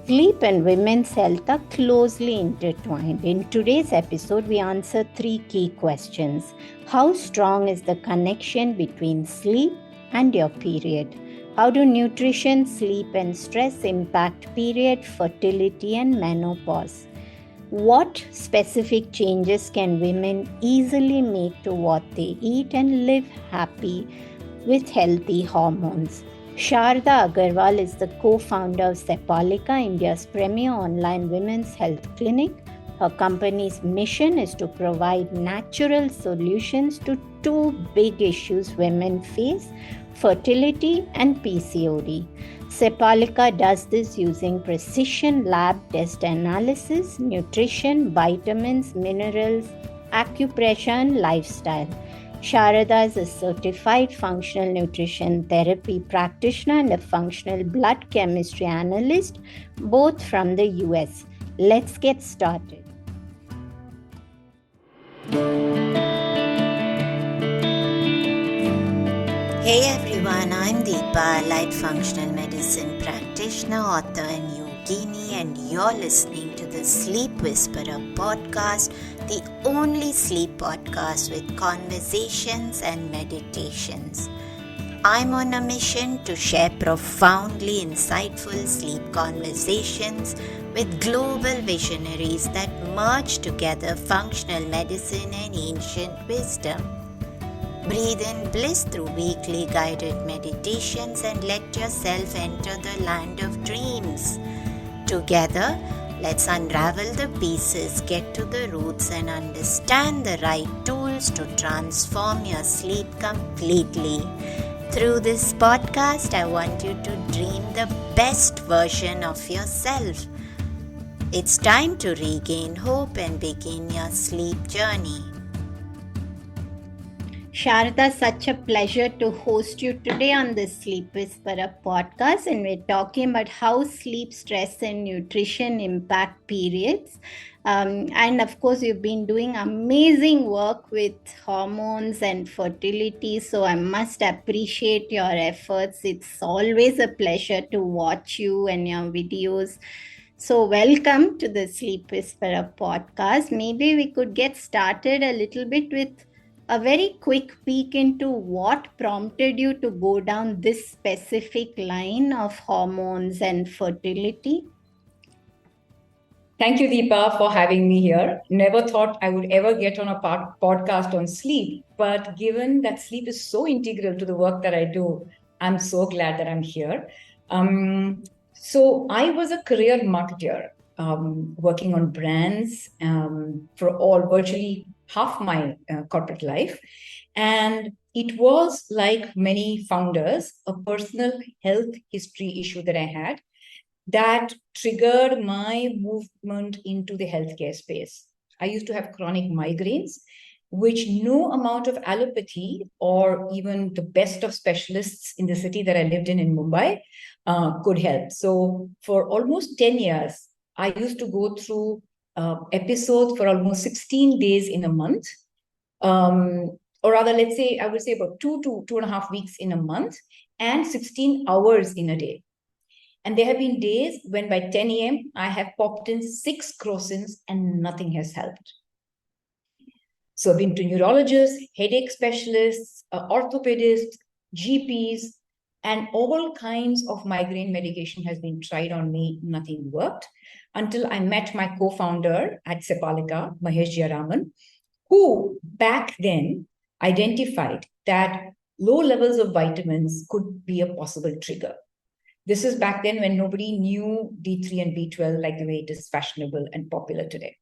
Sleep and women's health are closely intertwined. In today's episode, we answer three key questions. How strong is the connection between sleep and your period? How do nutrition, sleep, and stress impact period, fertility, and menopause? What specific changes can women easily make to what they eat and live happy with healthy hormones? Sharda Agarwal is the co-founder of Sepalika, India's premier online women's health clinic. Her company's mission is to provide natural solutions to two big issues women face: fertility and PCOD. Sepalika does this using precision lab test analysis, nutrition, vitamins, minerals, acupressure, and lifestyle. Sharda is a certified functional nutrition therapy practitioner and a functional blood chemistry analyst, both from the US. Let's get started. Hey everyone, I'm Deepa, Allied Functional Medicine Practitioner, author and yogini, and you're listening to the Sleep Whisperer podcast, the only sleep podcast with conversations and meditations. I'm on a mission to share profoundly insightful sleep conversations with global visionaries that merge together functional medicine and ancient wisdom. Breathe in bliss through weekly guided meditations and let yourself enter the land of dreams. Together, let's unravel the pieces, get to the roots, and understand the right tools to transform your sleep completely. Through this podcast, I want you to dream the best version of yourself. It's time to regain hope and begin your sleep journey. Sharda, such a pleasure to host you today on the Sleep Whisperer podcast, and we're talking about how sleep, stress, and nutrition impact periods. And of course, you've been doing amazing work with hormones and fertility, so I must appreciate your efforts. It's always a pleasure to watch you and your videos. So welcome to the Sleep Whisperer podcast. Maybe we could get started a little bit with a very quick peek into what prompted you to go down this specific line of hormones and fertility. Thank you, Deepa, for having me here. Never thought I would ever get on a podcast on sleep, but given that sleep is so integral to the work that I do, I'm so glad that I'm here. So I was a career marketer, working on brands for virtually half my corporate life. And it was, like many founders, a personal health history issue that I had that triggered my movement into the healthcare space. I used to have chronic migraines, which no amount of allopathy or even the best of specialists in the city that I lived in Mumbai could help. So for almost 10 years, I used to go through episodes for almost 16 days in a month. Or rather, I would say about 2 to 2.5 weeks in a month and 16 hours in a day. And there have been days when by 10 a.m., I have popped in 6 crocins and nothing has helped. So I've been to neurologists, headache specialists, orthopedists, GPs, and all kinds of migraine medication has been tried on me. Nothing worked until I met my co-founder at Sepalika, Mahesh Jayaraman, who back then identified that low levels of vitamins could be a possible trigger. This is back then when nobody knew D3 and B12 like the way it is fashionable and popular today.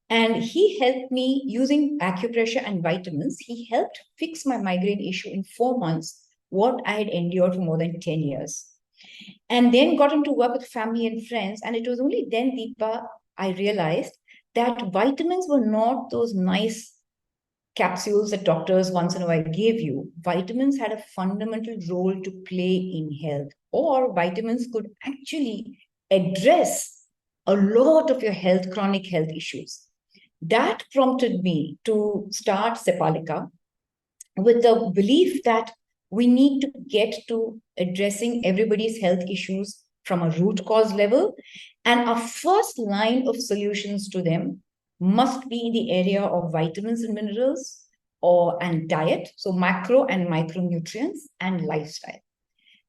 And he helped me using acupressure and vitamins. He helped fix my migraine issue in 4 months, what I had endured for more than 10 years. And then got him to work with family and friends. And it was only then, Deepa, I realized that vitamins were not those nice capsules that doctors once in a while gave you. Vitamins had a fundamental role to play in health, or vitamins could actually address a lot of your chronic health issues. That prompted me to start Sepalika with the belief that we need to get to addressing everybody's health issues from a root cause level. And our first line of solutions to them must be in the area of vitamins and minerals and diet, so macro and micronutrients and lifestyle.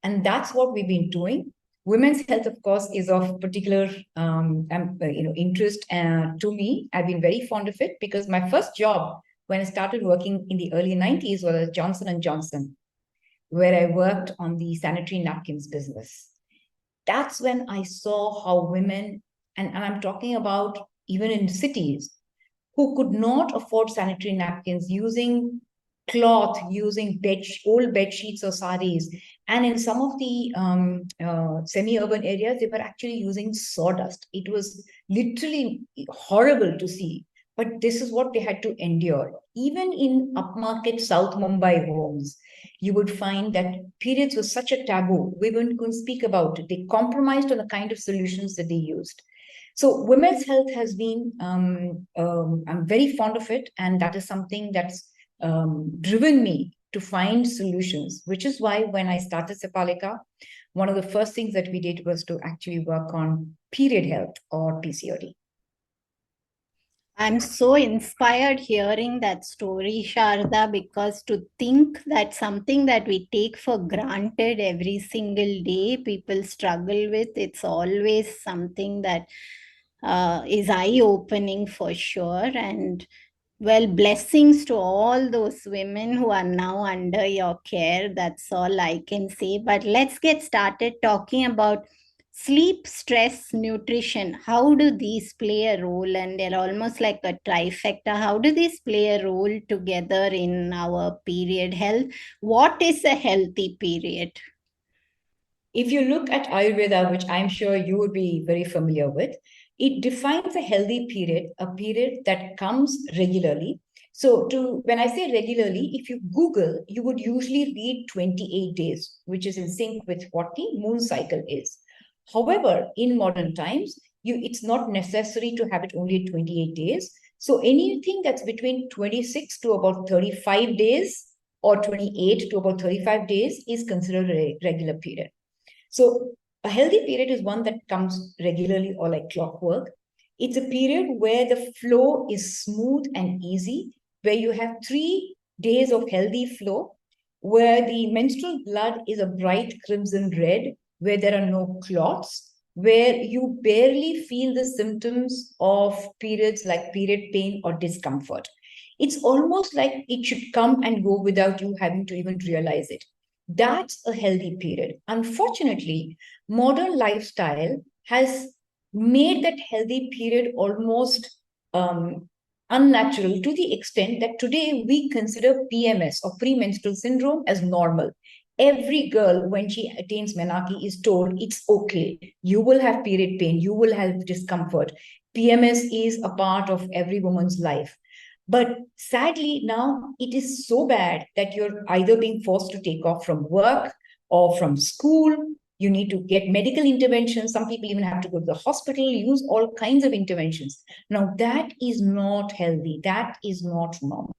And that's what we've been doing. Women's health, of course, is of particular interest to me. I've been very fond of it because my first job when I started working in the early 90s was at Johnson and Johnson, where I worked on the sanitary napkins business. That's when I saw how women, and I'm talking about even in cities, who could not afford sanitary napkins, using cloth, using old bed sheets or saris. And in some of the semi-urban areas, they were actually using sawdust. It was literally horrible to see. But this is what they had to endure. Even in upmarket South Mumbai homes, you would find that periods was such a taboo. Women couldn't speak about it. They compromised on the kind of solutions that they used. So women's health has been, I'm very fond of it. And that is something that's driven me to find solutions, which is why when I started Sepalika, one of the first things that we did was to actually work on period health or PCOD. I'm so inspired hearing that story, Sharda, because to think that something that we take for granted every single day, people struggle with, it's always something that is eye-opening for sure. And well, blessings to all those women who are now under your care. That's all I can say. But let's get started talking about sleep, stress, nutrition. How do these play a role? And they're almost like a trifecta. How do these play a role together in our period health? What is a healthy period? If you look at Ayurveda, which I'm sure you would be very familiar with, it defines a healthy period, a period that comes regularly. So when I say regularly, if you Google, you would usually read 28 days, which is in sync with what the moon cycle is. However, in modern times, it's not necessary to have it only 28 days. So anything that's between 26 to about 35 days or 28 to about 35 days is considered a regular period. So a healthy period is one that comes regularly or like clockwork. It's a period where the flow is smooth and easy, where you have 3 days of healthy flow, where the menstrual blood is a bright crimson red, where there are no clots, where you barely feel the symptoms of periods like period pain or discomfort. It's almost like it should come and go without you having to even realize it. That's a healthy period. Unfortunately, modern lifestyle has made that healthy period almost unnatural, to the extent that today we consider PMS or premenstrual syndrome as normal. Every girl, when she attains menarche, is told it's okay. You will have period pain. You will have discomfort. PMS is a part of every woman's life. But sadly, now it is so bad that you're either being forced to take off from work or from school. You need to get medical intervention. Some people even have to go to the hospital, use all kinds of interventions. Now, that is not healthy. That is not normal.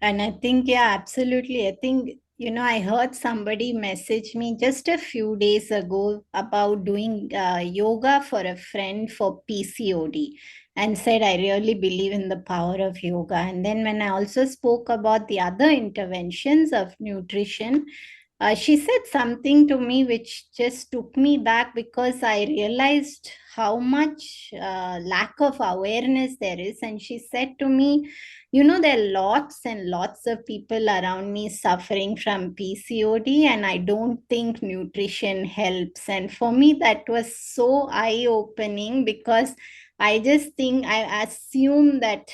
And I think, yeah, absolutely. I think, I heard somebody message me just a few days ago about doing yoga for a friend for PCOD and said, I really believe in the power of yoga. And then when I also spoke about the other interventions of nutrition, she said something to me which just took me back, because I realized how much lack of awareness there is. And she said to me, there are lots and lots of people around me suffering from PCOD, and I don't think nutrition helps. And for me, that was so eye-opening, because I just think, I assume that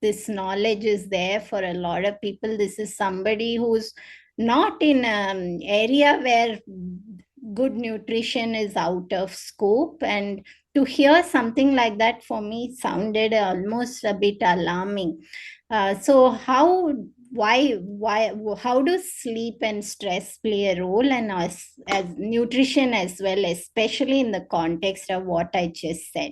this knowledge is there for a lot of people. This is somebody who's not in an area where good nutrition is out of scope. And to hear something like that for me sounded almost a bit alarming. So how do sleep and stress play a role, and as nutrition as well, especially in the context of what I just said?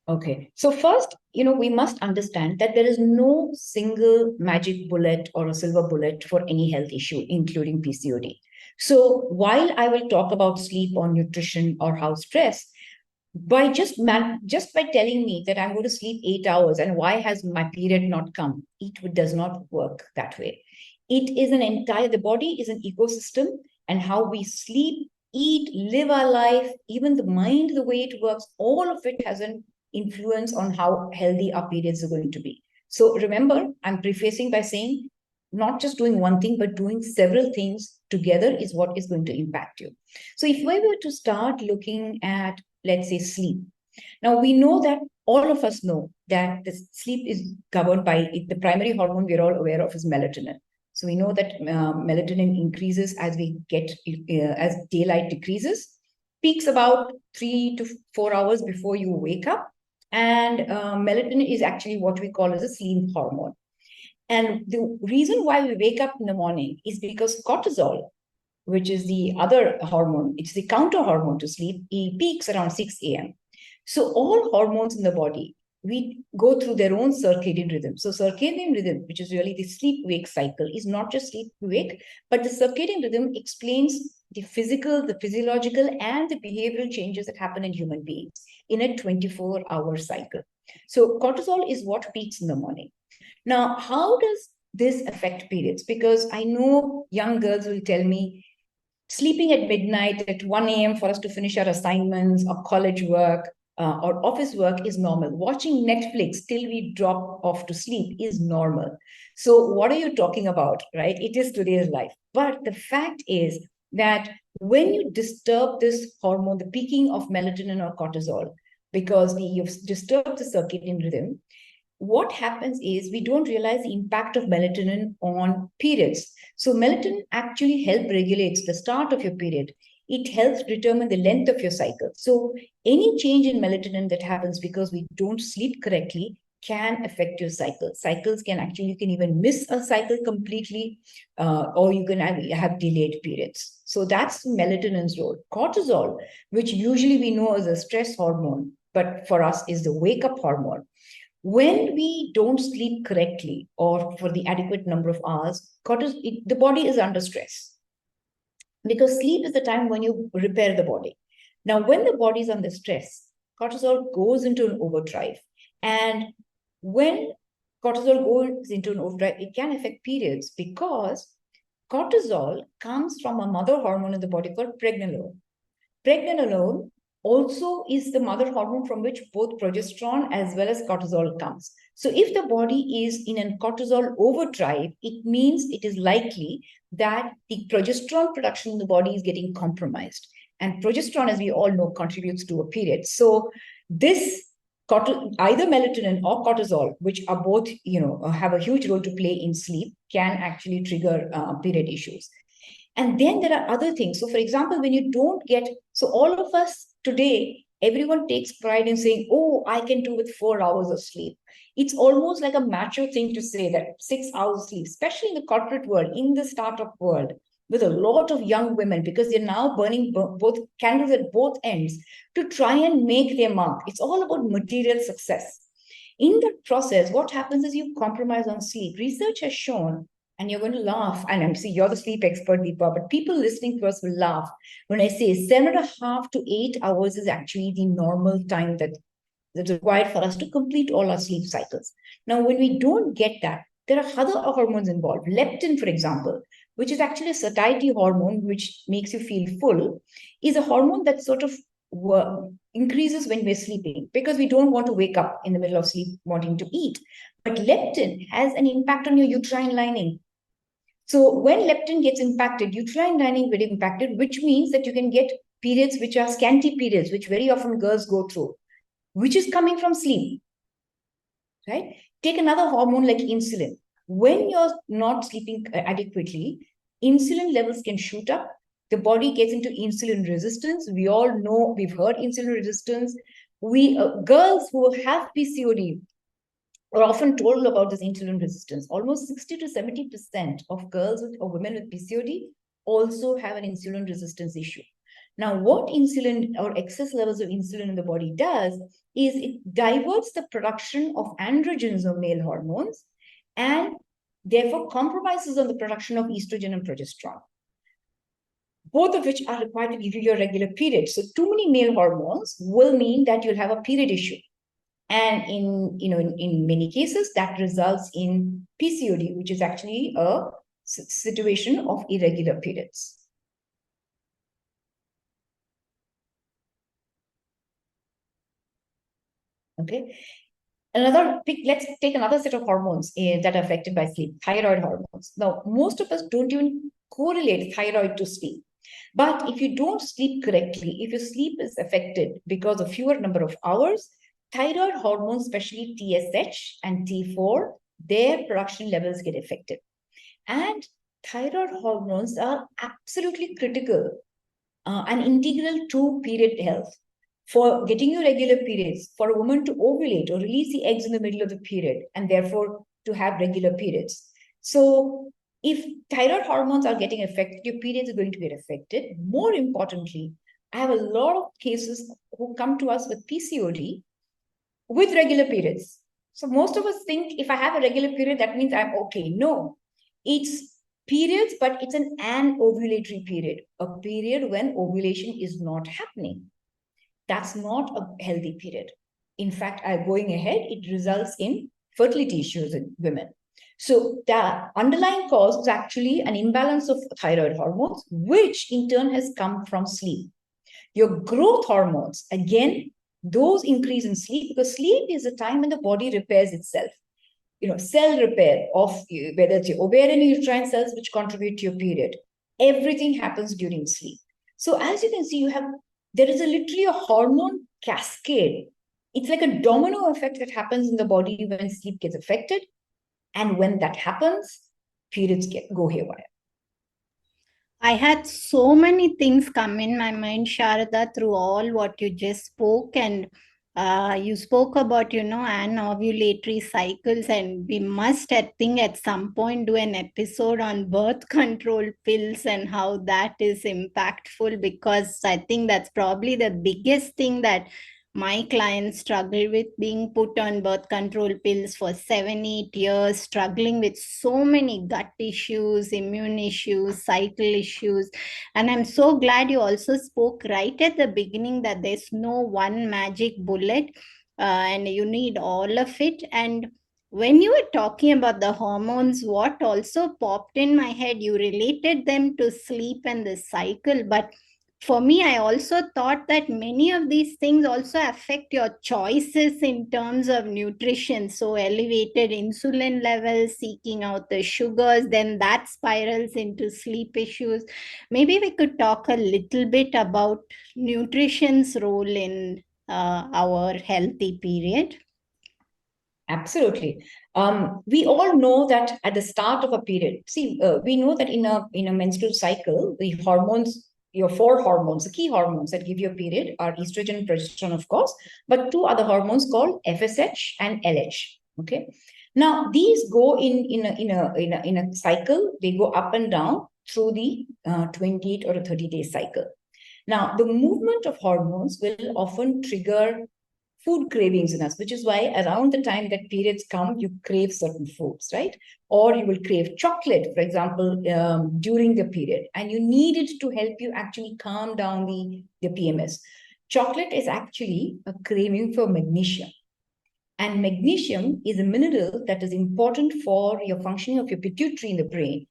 Okay. So first, we must understand that there is no single magic bullet or a silver bullet for any health issue, including PCOD. So while I will talk about sleep or nutrition or how stress, just by telling me that I'm going to sleep 8 hours and why has my period not come, it does not work that way. It is the body is an ecosystem, and how we sleep, eat, live our life, even the mind, the way it works, all of it has an influence on how healthy our periods are going to be. So remember, I'm prefacing by saying not just doing one thing, but doing several things together is what is going to impact you. So if we were to start looking at, let's say, sleep. Now, we know that all of us know that the sleep is governed by the primary hormone we're all aware of is melatonin. So we know that melatonin increases as as daylight decreases, peaks about 3 to 4 hours before you wake up. And melatonin is actually what we call as a sleep hormone. And the reason why we wake up in the morning is because cortisol, which is the other hormone, it's the counter hormone to sleep, it peaks around 6 a.m. So all hormones in the body, we go through their own circadian rhythm. So circadian rhythm, which is really the sleep-wake cycle, is not just sleep-wake, but the circadian rhythm explains the physical, the physiological, and the behavioral changes that happen in human beings in a 24-hour cycle. So cortisol is what peaks in the morning. Now, how does this affect periods? Because I know young girls will tell me, sleeping at midnight at 1 a.m. for us to finish our assignments or college work or office work is normal. Watching Netflix till we drop off to sleep is normal. So what are you talking about, right? It is today's life. But the fact is that when you disturb this hormone, the peaking of melatonin or cortisol, because you've disturbed the circadian rhythm, what happens is we don't realize the impact of melatonin on periods. So melatonin actually helps regulates the start of your period. It helps determine the length of your cycle. So any change in melatonin that happens because we don't sleep correctly can affect your cycle. Cycles can actually, you can even miss a cycle completely, or you can have delayed periods. So that's melatonin's role. Cortisol, which usually we know as a stress hormone, but for us is the wake-up hormone. When we don't sleep correctly or for the adequate number of hours, the body is under stress, because sleep is the time when you repair the body. Now, when the body is under stress, cortisol goes into an overdrive. And when cortisol goes into an overdrive, it can affect periods, because cortisol comes from a mother hormone in the body called pregnenolone. Pregnenolone also is the mother hormone from which both progesterone as well as cortisol comes. So if the body is in a cortisol overdrive, it means it is likely that the progesterone production in the body is getting compromised. And progesterone, as we all know, contributes to a period. So this either melatonin or cortisol, which are both, have a huge role to play in sleep, can actually trigger period issues. And then there are other things. So, for example, when you don't get, so all of us today, everyone takes pride in saying, oh, I can do with 4 hours of sleep. It's almost like a macho thing to say that 6 hours sleep, especially in the corporate world, in the startup world, with a lot of young women, because they're now burning both candles at both ends to try and make their mark. It's all about material success. In that process, what happens is you compromise on sleep. Research has shown, and you're going to laugh, and I'm you're the sleep expert, Deepa, but people listening to us will laugh when I say 7.5 to 8 hours is actually the normal time that's required for us to complete all our sleep cycles. Now, when we don't get that, there are other hormones involved. Leptin, for example, which is actually a satiety hormone, which makes you feel full, is a hormone that sort of increases when we're sleeping, because we don't want to wake up in the middle of sleep wanting to eat. But leptin has an impact on your uterine lining. So when leptin gets impacted, uterine lining get impacted, which means that you can get periods which are scanty periods, which very often girls go through, which is coming from sleep, right? Take another hormone like insulin. When you're not sleeping adequately, insulin levels can shoot up. The body gets into insulin resistance. We all know, we've heard insulin resistance. Girls who have PCOD are often told about this insulin resistance. Almost 60 to 70% of girls or women with PCOD also have an insulin resistance issue. Now, what insulin or excess levels of insulin in the body does is it diverts the production of androgens or male hormones and therefore compromises on the production of estrogen and progesterone, both of which are required to give you your regular period. So too many male hormones will mean that you'll have a period issue. And in many cases, that results in PCOD, which is actually a situation of irregular periods. Okay. Let's take another set of hormones that are affected by sleep, thyroid hormones. Now, most of us don't even correlate thyroid to sleep. But if you don't sleep correctly, if your sleep is affected because of fewer number of hours, thyroid hormones, especially TSH and T4, their production levels get affected. And thyroid hormones are absolutely critical and integral to period health. For getting your regular periods, for a woman to ovulate or release the eggs in the middle of the period, and therefore to have regular periods. So if thyroid hormones are getting affected, your periods are going to get affected. More importantly, I have a lot of cases who come to us with PCOD with regular periods. So most of us think if I have a regular period, that means I'm okay. No, it's periods, but it's an anovulatory period, a period when ovulation is not happening. That's not a healthy period. In fact, going ahead, it results in fertility issues in women. So the underlying cause is actually an imbalance of thyroid hormones, which in turn has come from sleep. Your growth hormones, again, those increase in sleep because sleep is the time when the body repairs itself. Cell repair of whether it's your ovarian or uterine cells, which contribute to your period. Everything happens during sleep. So as you can see, there is literally a hormone cascade. It's like a domino effect that happens in the body when sleep gets affected. And when that happens, periods go haywire. I had so many things come in my mind, Sharda, through all what you just spoke. And you spoke about, anovulatory cycles. And we must, I think, at some point do an episode on birth control pills and how that is impactful, because I think that's probably the biggest thing that my clients struggle with, being put on birth control pills for 7-8 years, struggling with so many gut issues, immune issues, cycle issues. And I'm so glad you also spoke right at the beginning that there's no one magic bullet, and you need all of it. And when you were talking about the hormones, what also popped in my head, you related them to sleep and the cycle, but for me, I also thought that many of these things also affect your choices in terms of nutrition. So, elevated insulin levels, seeking out the sugars, then that spirals into sleep issues. Maybe we could talk a little bit about nutrition's role in our healthy period. Absolutely. We all know that at the start of a period, we know that in a menstrual cycle, the hormones, your 4 hormones, the key hormones that give you a period are estrogen and progesterone, of course, but 2 other hormones called FSH and LH. Okay. Now these go in a cycle. They go up and down through the 28 or a 30-day cycle. Now the movement of hormones will often trigger food cravings in us, which is why around the time that periods come, you crave certain foods, right? Or you will crave chocolate, for example, during the period, and you need it to help you actually calm down the PMS. Chocolate is actually a craving for magnesium. And magnesium is a mineral that is important for your functioning of your pituitary in the brain,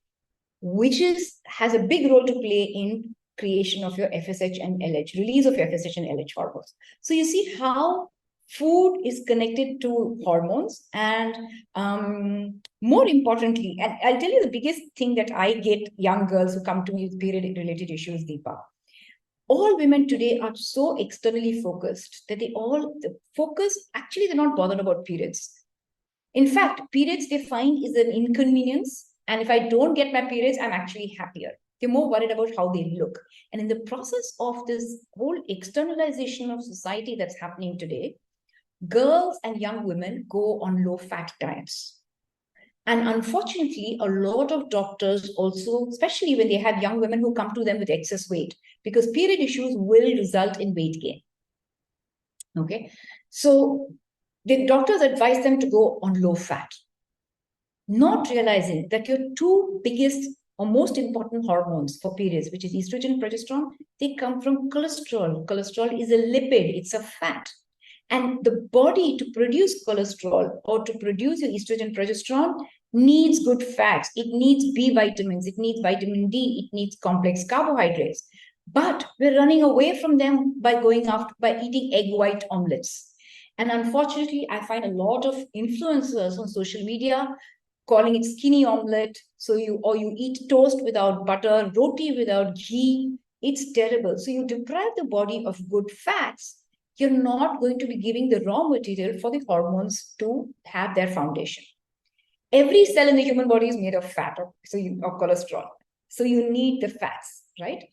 which has a big role to play in creation of your FSH and LH, release of your FSH and LH hormones. So you see how food is connected to hormones, and more importantly, and I'll tell you the biggest thing that I get young girls who come to me with period-related issues, Deepa. All women today are so externally focused that they're not bothered about periods. In fact, periods they find is an inconvenience, and if I don't get my periods, I'm actually happier. They're more worried about how they look. And in the process of this whole externalization of society that's happening today, girls and young women go on low-fat diets. And unfortunately, a lot of doctors also, especially when they have young women who come to them with excess weight, because period issues will result in weight gain. Okay. So the doctors advise them to go on low fat, not realizing that your two biggest or most important hormones for periods, which is estrogen and progesterone, they come from cholesterol. Cholesterol is a lipid, it's a fat. And the body, to produce cholesterol or to produce your estrogen progesterone, needs good fats. It needs B vitamins, it needs vitamin D, it needs complex carbohydrates. But we're running away from them by going after by eating egg white omelets. And unfortunately, I find a lot of influencers on social media calling it skinny omelette. So you eat toast without butter, roti without ghee. It's terrible. So you deprive the body of good fats. You're not going to be giving the raw material for the hormones to have their foundation. Every cell in the human body is made of fat or cholesterol. So you need the fats, right?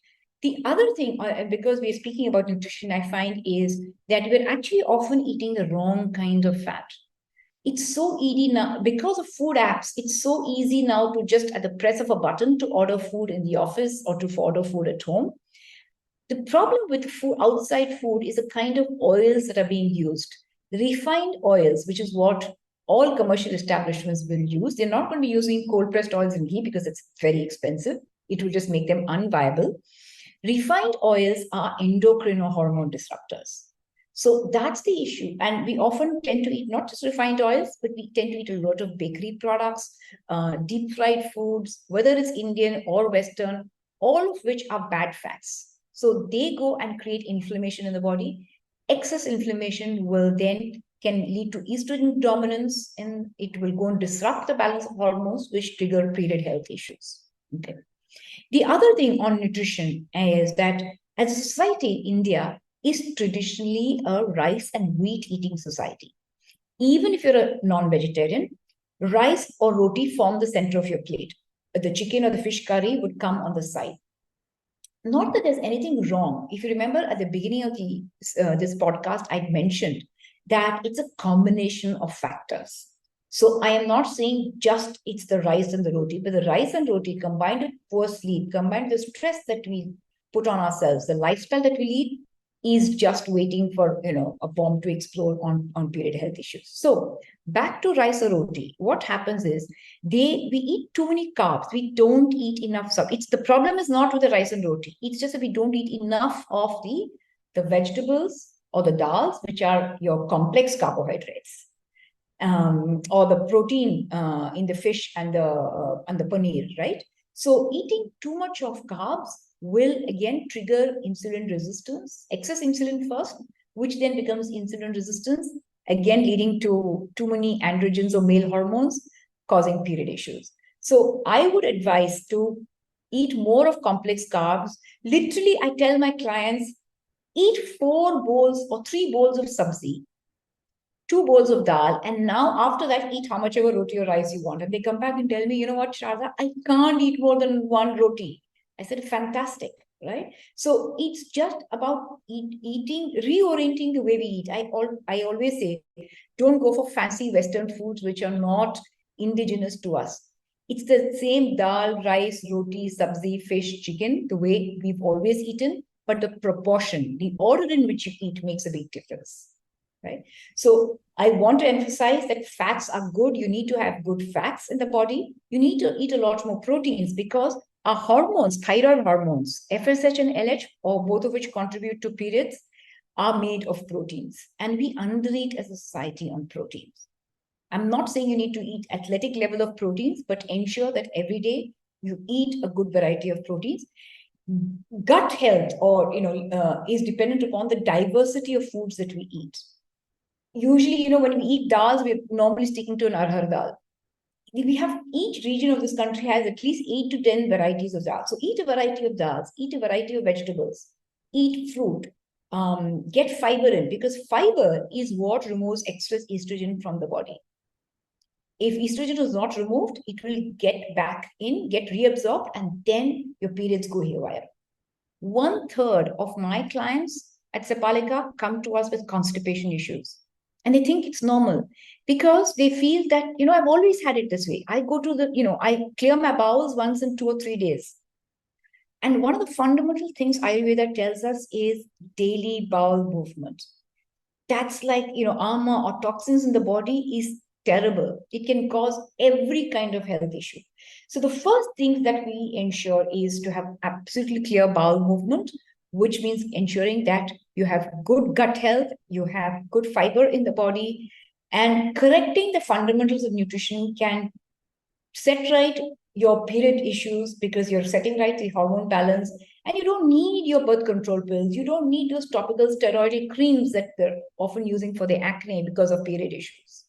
The other thing, because we're speaking about nutrition, I find is that we're actually often eating the wrong kind of fat. It's so easy now because of food apps. It's so easy now to just at the press of a button to order food in the office or to order food at home. The problem with food, outside food, is the kind of oils that are being used. Refined oils, which is what all commercial establishments will use. They're not going to be using cold pressed oils and ghee because it's very expensive. It will just make them unviable. Refined oils are endocrine or hormone disruptors. So that's the issue. And we often tend to eat not just refined oils, but we tend to eat a lot of bakery products, deep fried foods, whether it's Indian or Western, all of which are bad fats. So they go and create inflammation in the body. Excess inflammation will then can lead to estrogen dominance, and it will go and disrupt the balance of hormones, which trigger period health issues. Okay. The other thing on nutrition is that as a society, India is traditionally a rice and wheat eating society. Even if you're a non-vegetarian, rice or roti form the center of your plate. The chicken or the fish curry would come on the side. Not that there's anything wrong. If you remember at the beginning of this podcast, I mentioned that it's a combination of factors. So I am not saying just it's the rice and the roti, but the rice and roti combined with poor sleep, combined with the stress that we put on ourselves, the lifestyle that we lead, is just waiting for a bomb to explode on period health issues. So back to rice or roti, what happens is we eat too many carbs. We don't eat enough stuff. It's the problem is not with the rice and roti. It's just that we don't eat enough of the vegetables or the dals, which are your complex carbohydrates, or the protein in the fish and the paneer, right? So eating too much of carbs will again trigger insulin resistance, excess insulin first, which then becomes insulin resistance, again leading to too many androgens or male hormones, causing period issues. So I would advise to eat more of complex carbs. Literally, I tell my clients, eat 4 bowls or 3 bowls of sabzi, 2 bowls of dal, and now after that, eat how much ever roti or rice you want. And they come back and tell me, you know what, Sharda, I can't eat more than 1 roti. I said, fantastic, right? So it's just about eating, reorienting the way we eat. I always say, don't go for fancy Western foods which are not indigenous to us. It's the same dal, rice, roti, sabzi, fish, chicken, the way we've always eaten, but the proportion, the order in which you eat makes a big difference. Right? So I want to emphasize that fats are good. You need to have good fats in the body. You need to eat a lot more proteins because our hormones, thyroid hormones, FSH and LH, or both of which contribute to periods, are made of proteins. And we undereat as a society on proteins. I'm not saying you need to eat athletic level of proteins, but ensure that every day you eat a good variety of proteins. Gut health is dependent upon the diversity of foods that we eat. Usually, when we eat dals, we're normally sticking to an arhar dal. We have each region of this country has at least 8 to 10 varieties of dals. So eat a variety of dals, eat a variety of vegetables, eat fruit, get fiber in, because fiber is what removes excess estrogen from the body. If estrogen is not removed, it will get back in, get reabsorbed, and then your periods go haywire. 1/3 of my clients at Sepalika come to us with constipation issues. And they think it's normal because they feel that, I've always had it this way. I go to I clear my bowels once in 2 or 3 days. And one of the fundamental things Ayurveda tells us is daily bowel movement. That's like, armor or toxins in the body is terrible. It can cause every kind of health issue. So the first thing that we ensure is to have absolutely clear bowel movement, which means ensuring that you have good gut health, you have good fiber in the body, and correcting the fundamentals of nutrition can set right your period issues because you're setting right the hormone balance, and you don't need your birth control pills. You don't need those topical steroid creams that they're often using for the acne because of period issues.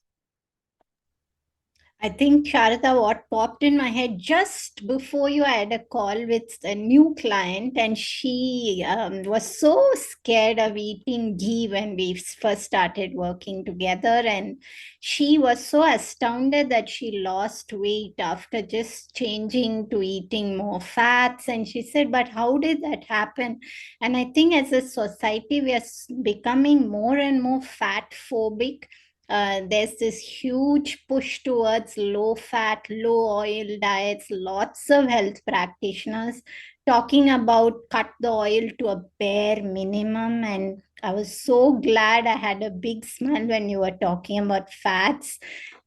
I think, Sharda, what popped in my head just before you, I had a call with a new client, and she was so scared of eating ghee when we first started working together. And she was so astounded that she lost weight after just changing to eating more fats. And she said, but how did that happen? And I think as a society, we are becoming more and more fat phobic. There's this huge push towards low fat, low oil diets, lots of health practitioners talking about cut the oil to a bare minimum. And I was so glad I had a big smile when you were talking about fats.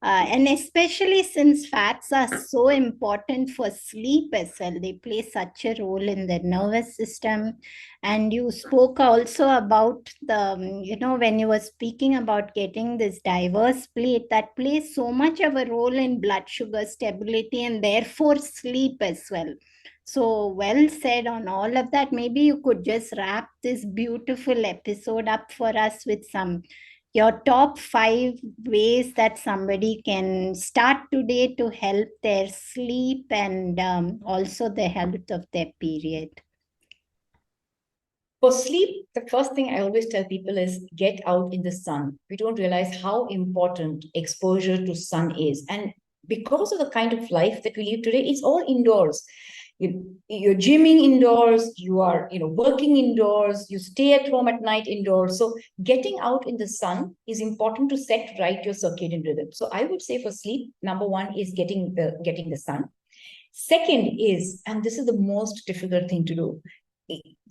And especially since fats are so important for sleep as well, they play such a role in the nervous system. And you spoke also about when you were speaking about getting this diverse plate, that plays so much of a role in blood sugar stability and therefore sleep as well. So well said on all of that. Maybe you could just wrap this beautiful episode up for us with your top 5 ways that somebody can start today to help their sleep and also the health of their period. For sleep, the first thing I always tell people is get out in the sun. We don't realize how important exposure to sun is. And because of the kind of life that we live today, it's all indoors. You're gymming indoors, you are working indoors, you stay at home at night indoors. So getting out in the sun is important to set right your circadian rhythm. So I would say for sleep, number one is getting the sun. Second is, and this is the most difficult thing to do,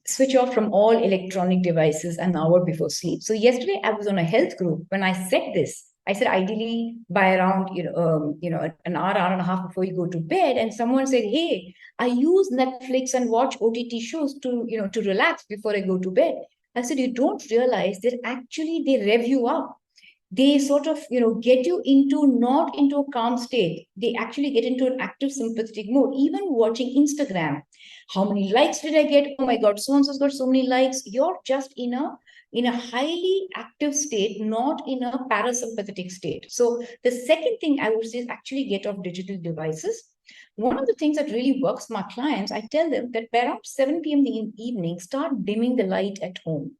switch off from all electronic devices an hour before sleep. So yesterday I was on a health group. When I said this, I said ideally by around an hour and a half before you go to bed. And someone said, "Hey, I use Netflix and watch OTT shows to relax before I go to bed." I said, "You don't realize that actually they rev you up. They sort of get you not into a calm state. They actually get into an active sympathetic mode. Even watching Instagram, how many likes did I get? Oh my god, so and so's got so many likes." You're just in a highly active state, not in a parasympathetic state. So the second thing I would say is actually get off digital devices. One of the things that really works for my clients, I tell them that by around 7 p.m. in the evening, start dimming the light at home,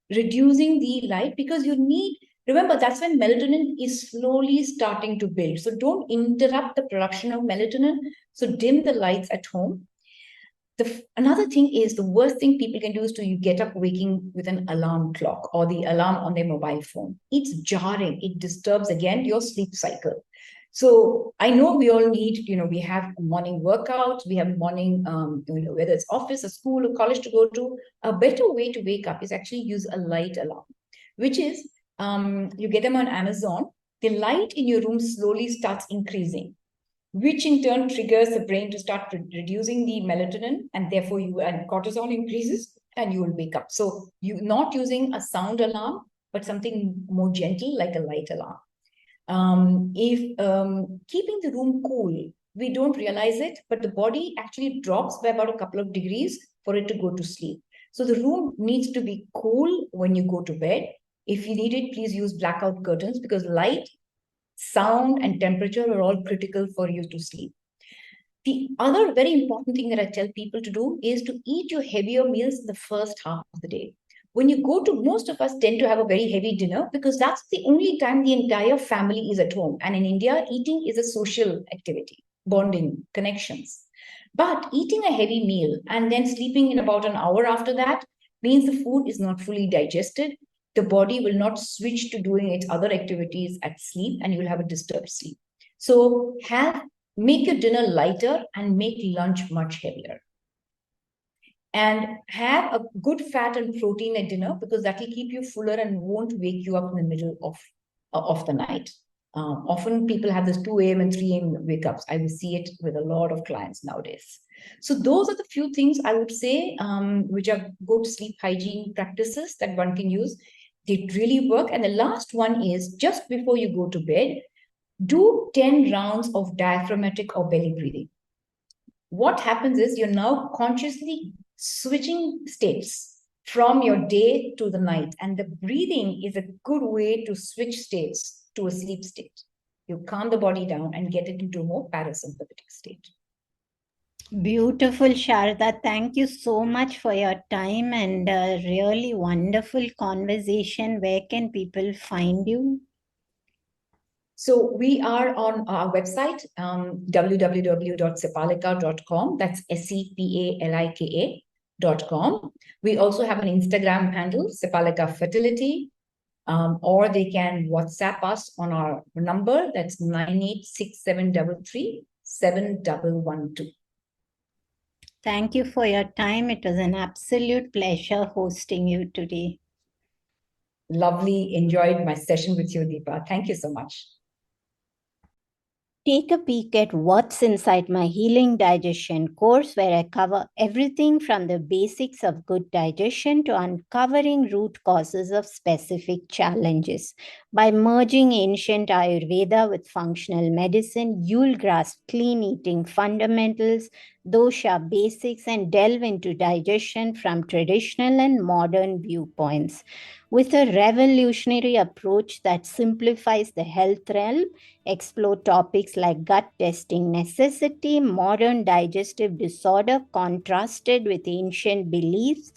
reducing the light, because you need, remember, that's when melatonin is slowly starting to build. So don't interrupt the production of melatonin. So dim the lights at home. Another thing is, the worst thing people can do is to get up waking with an alarm clock or the alarm on their mobile phone. It's jarring. It disturbs again your sleep cycle. So I know we all need, we have morning workouts, we have morning, whether it's office or school or college to go to. A better way to wake up is actually use a light alarm, which is you get them on Amazon. The light in your room slowly starts increasing, which in turn triggers the brain to start reducing the melatonin, and therefore and cortisol increases, and you will wake up. So you're not using a sound alarm, but something more gentle like a light alarm. If keeping the room cool, we don't realize it, but the body actually drops by about a couple of degrees for it to go to sleep. So the room needs to be cool when you go to bed. If you need it, please use blackout curtains, because light, sound, and temperature are all critical for you to sleep. The other very important thing that I tell people to do is to eat your heavier meals in the first half of the day. When you go to, most of us tend to have a very heavy dinner because that's the only time the entire family is at home. And in India, eating is a social activity, bonding, connections. But eating a heavy meal and then sleeping in about an hour after that means the food is not fully digested. the body will not switch to doing its other activities at sleep, and you'll have a disturbed sleep. So make your dinner lighter and make lunch much heavier. And have a good fat and protein at dinner, because that will keep you fuller and won't wake you up in the middle of the night. Often people have this 2 a.m. and 3 a.m. wake ups. I will see it with a lot of clients nowadays. So those are the few things I would say, which are good sleep hygiene practices that one can use. They really work. And the last one is, just before you go to bed, do 10 rounds of diaphragmatic or belly breathing. What happens is you're now consciously switching states from your day to the night. And the breathing is a good way to switch states to a sleep state. You calm the body down and get it into a more parasympathetic state. Beautiful, Sharda. Thank you so much for your time and a really wonderful conversation. Where can people find you? So we are on our website, www.sepalika.com. That's SEPALIKA.com. We also have an Instagram handle, Sepalika Fertility, or they can WhatsApp us on our number. That's 9867337112. Thank you for your time. It was an absolute pleasure hosting you today. Lovely. Enjoyed my session with you, Deepa. Thank you so much. Take a peek at What's Inside My Healing Digestion course, where I cover everything from the basics of good digestion to uncovering root causes of specific challenges. By merging ancient Ayurveda with functional medicine, you'll grasp clean eating fundamentals, dosha basics, and delve into digestion from traditional and modern viewpoints. With a revolutionary approach that simplifies the health realm, explore topics like gut testing necessity, modern digestive disorder contrasted with ancient beliefs,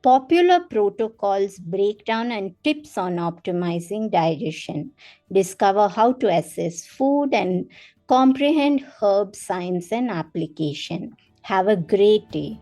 popular protocols, breakdown, and tips on optimizing digestion. Discover how to assess food and comprehend herb science and application. Have a great day.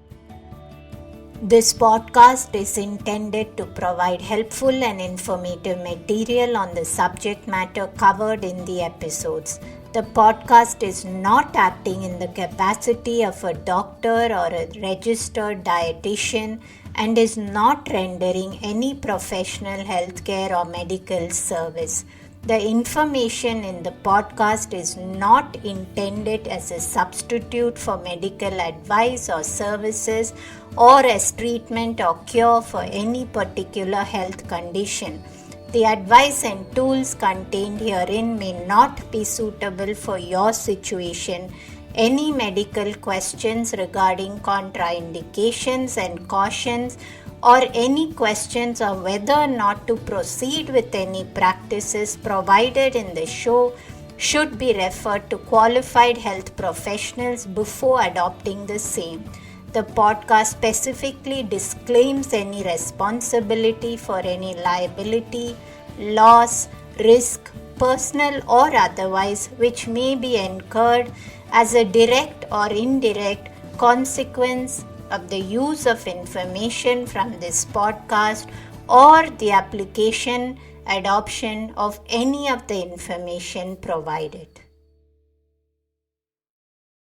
This podcast is intended to provide helpful and informative material on the subject matter covered in the episodes. The podcast is not acting in the capacity of a doctor or a registered dietitian and is not rendering any professional healthcare or medical service. The information in the podcast is not intended as a substitute for medical advice or services or as treatment or cure for any particular health condition. The advice and tools contained herein may not be suitable for your situation. Any medical questions regarding contraindications and cautions, or any questions on whether or not to proceed with any practices provided in the show should be referred to qualified health professionals before adopting the same. The podcast specifically disclaims any responsibility for any liability, loss, risk, personal or otherwise, which may be incurred as a direct or indirect consequence of the use of information from this podcast or the application, adoption of any of the information provided.